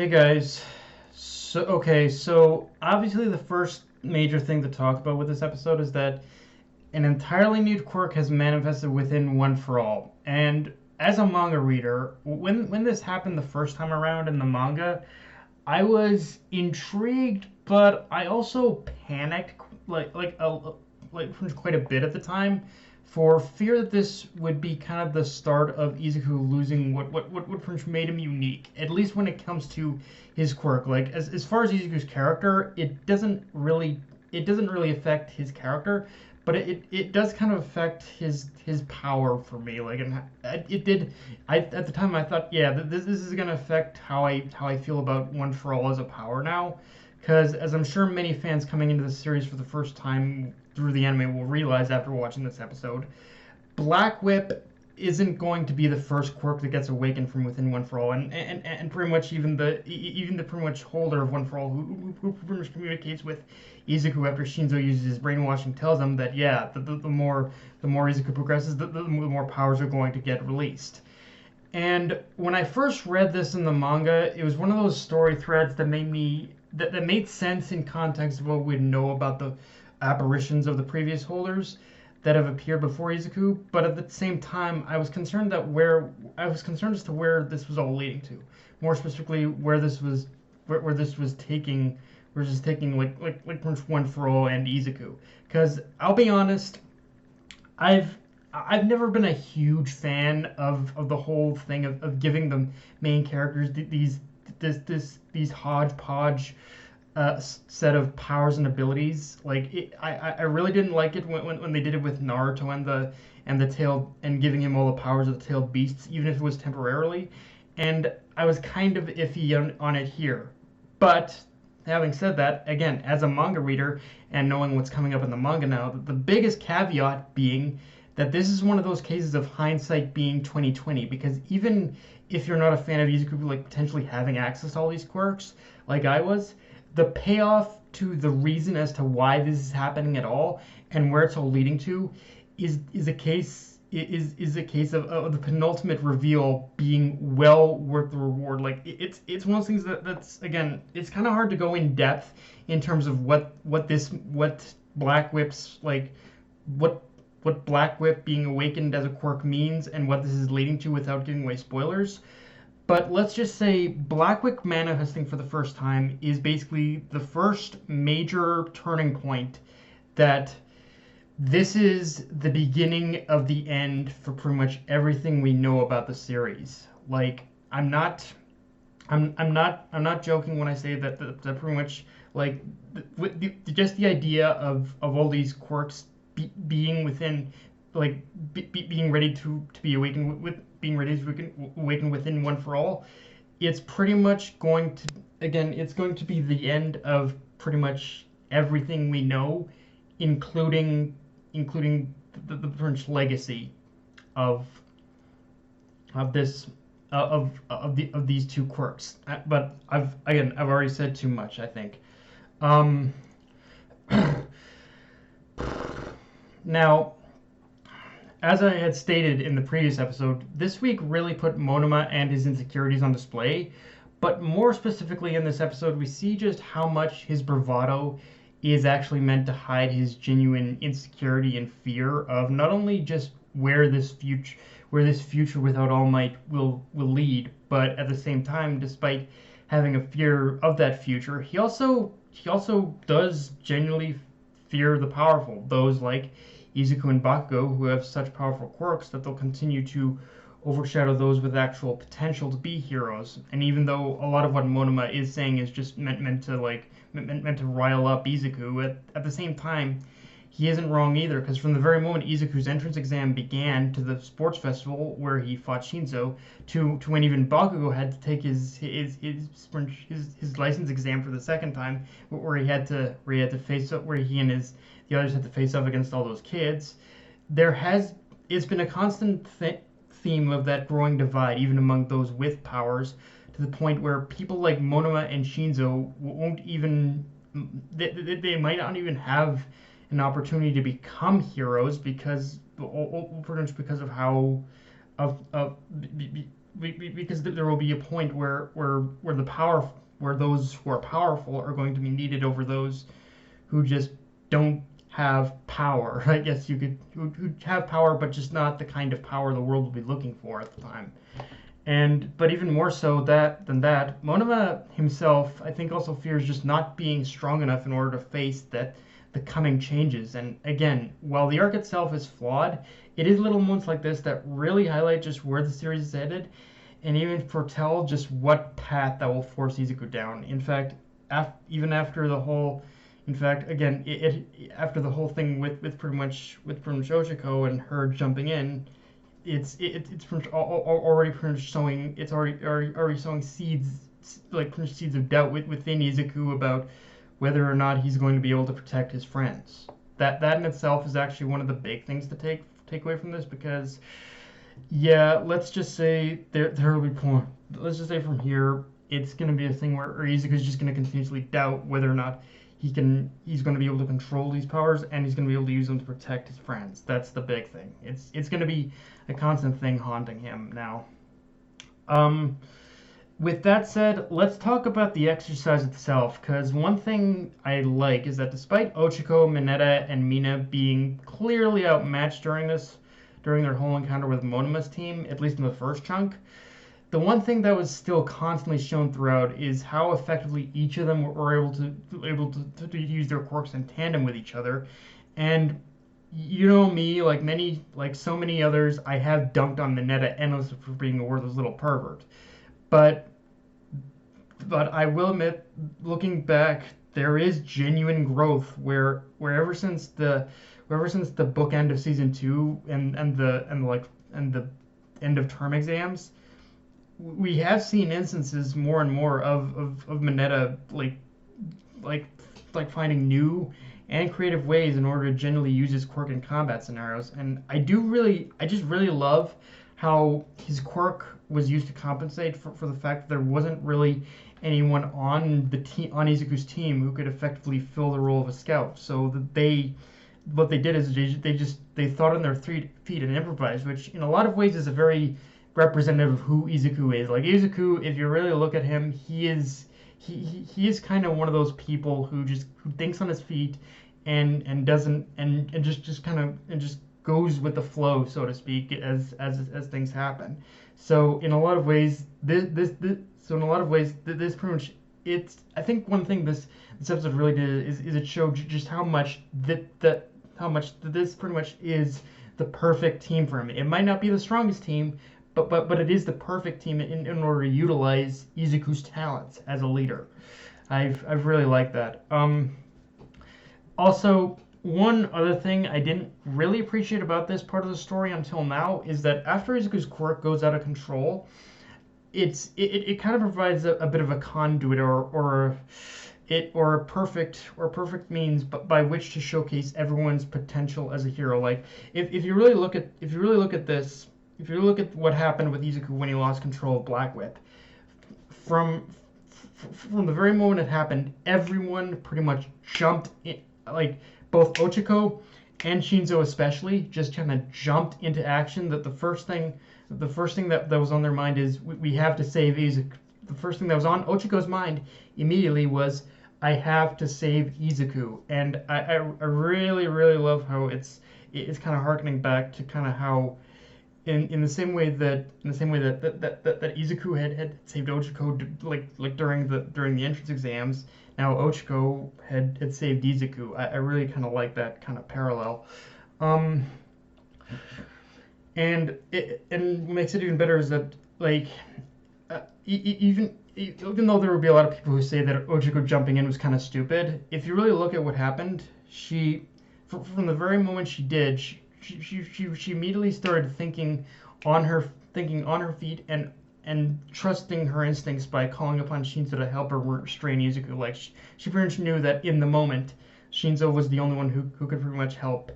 Hey guys. So obviously the first major thing to talk about with this episode is that an entirely new quirk has manifested within One for All. And as a manga reader, when this happened the first time around in the manga, I was intrigued, but I also panicked quite a bit at the time, for fear that this would be kind of the start of Izuku losing what made him unique. At least when it comes to his quirk. Like as far as Izuku's character, it doesn't really affect his character, but it does kind of affect his power for me. Like, and it did. At the time I thought, yeah, this is gonna affect how I feel about One for All as a power now, because as I'm sure many fans coming into the series for the first time through the anime will realize after watching this episode, Black Whip isn't going to be the first quirk that gets awakened from within One for All, and pretty much even the pretty much holder of One for All, who pretty much communicates with Izuku after Shinzo uses his brainwashing, tells him that, yeah, the more Izuku progresses, the more powers are going to get released. And when I first read this in the manga, it was one of those story threads that made sense in context of what we know about the apparitions of the previous holders that have appeared before Izuku. But at the same time, I was concerned as to where this was all leading to. More specifically, where this was taking like One for All and Izuku. Because I'll be honest, I've I've never been a huge fan of the whole thing of giving the main characters these hodgepodge set of powers and abilities. Like I really didn't like it when they did it with Naruto and the tail and giving him all the powers of the tailed beasts, even if it was temporarily. And I was kind of iffy on it here. But having said that, again, as a manga reader and knowing what's coming up in the manga now, the biggest caveat being that this is one of those cases of hindsight being 2020, because even if you're not a fan of Izuku like potentially having access to all these quirks like I was, the payoff to the reason as to why this is happening at all and where it's all leading to is a case of the penultimate reveal being well worth the reward. Like it's one of those things that's again, it's kind of hard to go in depth in terms of what Black Whip's like what Black Whip being awakened as a quirk means and what this is leading to without giving away spoilers. But let's just say Black Whip manifesting for the first time is basically the first major turning point that this is the beginning of the end for pretty much everything we know about the series. Like I'm not joking when I say that pretty much like just the idea of all these quirks being within like being ready to be awakened with being ready to awaken within One for All, it's pretty much going to it's going to be the end of pretty much everything we know, including the French legacy of this of these two quirks. But I've already said too much, I think. Um, Now, as I had stated in the previous episode, this week really put Monoma and his insecurities on display. But more specifically in this episode, we see just how much his bravado is actually meant to hide his genuine insecurity and fear of not only just where this future without All Might will lead, but at the same time, despite having a fear of that future, he also does genuinely fear the powerful, those like Izuku and Bakugo, who have such powerful quirks that they'll continue to overshadow those with actual potential to be heroes. And even though a lot of what Monoma is saying is just meant to rile up Izuku, at the same time, he isn't wrong either, because from the very moment Izuku's entrance exam began to the sports festival where he fought Shinzo, to when even Bakugo had to take his license exam for the second time, where he and the others had to face off against all those kids, it's been a constant theme of that growing divide, even among those with powers, to the point where people like Monoma and Shinzo won't even they might not even have an opportunity to become heroes because pretty much because of how of because there will be a point where the power where those who are powerful are going to be needed over those who just don't have power. I guess you could who have power, but just not the kind of power the world will be looking for at the time. And but even more so than that, Monoma himself, I think, also fears just not being strong enough in order to face the coming changes. And again, while the arc itself is flawed, it is little moments like this that really highlight just where the series is headed, and even foretell just what path that will force Izuku down. In fact, even after the whole, in fact, again, after the whole thing with pretty much Ochiko and her jumping in, it's already pretty much sowing already sowing seeds, like pretty much seeds of doubt within Izuku about whether or not he's going to be able to protect his friends. That in itself is actually one of the big things to take away from this, because yeah, let's just say there will be point. Let's just say from here it's going to be a thing where Izuku's just going to continuously doubt whether or not he's going to be able to control these powers, and he's going to be able to use them to protect his friends. That's the big thing. It's going to be a constant thing haunting him now. With that said, let's talk about the exercise itself, because one thing I like is that despite Ochiko, Mineta, and Mina being clearly outmatched during their whole encounter with Monoma's team, at least in the first chunk, the one thing that was still constantly shown throughout is how effectively each of them were able to use their quirks in tandem with each other. And you know me, like so many others, I have dunked on Mineta endlessly for being a worthless little pervert. But I will admit, looking back, there is genuine growth where ever since the bookend of season 2 and the end of term exams, we have seen instances more and more of Mineta like finding new and creative ways in order to genuinely use his quirk in combat scenarios. And I just really love how his quirk was used to compensate for the fact that there wasn't really anyone on Izuku's team who could effectively fill the role of a scout. So that what they did is they thought on their 3 feet and improvised, which in a lot of ways is a very representative of who Izuku is. Like Izuku, if you really look at him, he is kind of one of those people who thinks on his feet and doesn't and just goes with the flow, so to speak, as things happen. So in a lot of ways, this pretty much, it's, I think one thing this episode really did is it showed just how much this pretty much is the perfect team for him. It might not be the strongest team, but it is the perfect team in order to utilize Izuku's talents as a leader. I've really liked that. Also, one other thing I didn't really appreciate about this part of the story until now is that after Izuku's quirk goes out of control, it kind of provides a bit of a conduit or a perfect means by which to showcase everyone's potential as a hero. Like if you really look at this, if you look at what happened with Izuku when he lost control of Black Whip, from the very moment it happened, everyone pretty much jumped in, like both Ochiko and Shinzo especially, just kind of jumped into action. That the first thing that was on their mind is we have to save Izuku. The first thing that was on Ochiko's mind immediately was, I have to save Izuku. And I really love how it's kind of harkening back to kind of how in the same way that Izuku had saved Ochiko like during the entrance exams. Now Ochiko had saved Izuku. I really kind of like that kind of parallel. And what makes it even better is that even though there would be a lot of people who say that Ochiko jumping in was kind of stupid, if you really look at what happened, from the very moment she did, she immediately started thinking on her feet and trusting her instincts by calling upon Shinzo to help her restrain Izuku. Like she pretty much knew that in the moment, Shinzo was the only one who could pretty much help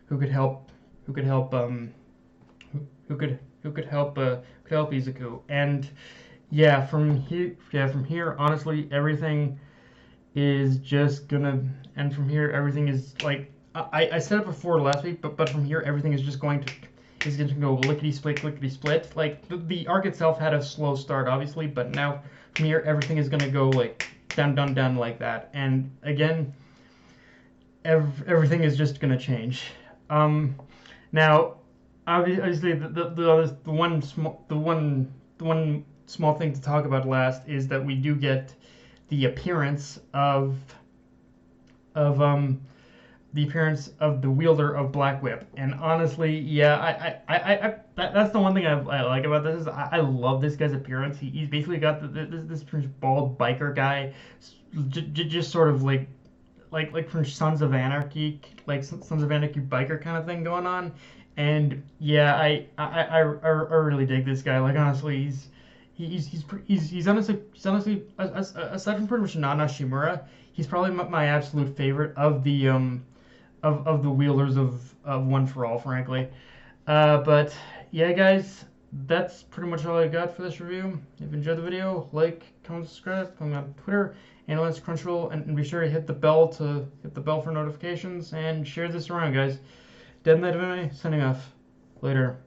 Izuku. And from here, honestly, everything is just gonna, and from here, everything is like I said it before last week, but from here, everything is just going to, is going to go lickety split. Like the arc itself had a slow start, obviously, but now from here everything is going to go like down like that. And again, everything is just going to change. Now, obviously, the one small thing to talk about last is that we do get the appearance of the appearance of the wielder of Black Whip. And honestly, yeah, that's the one thing I like about this is I love this guy's appearance. He's basically got this bald biker guy, just sort of like from Sons of Anarchy, like Sons of Anarchy biker kind of thing going on. And yeah, I really dig this guy. Like honestly, he's honestly aside from pretty much Nana Shimura, he's probably my absolute favorite of the of the wielders of One for All, frankly. But yeah, guys, that's pretty much all I got for this review. If you enjoyed the video, like, comment, subscribe. I'm on Twitter, analyze Crunchyroll, and be sure to hit the bell for notifications and share this around, guys. Dead Knight of Anime, signing off. Later.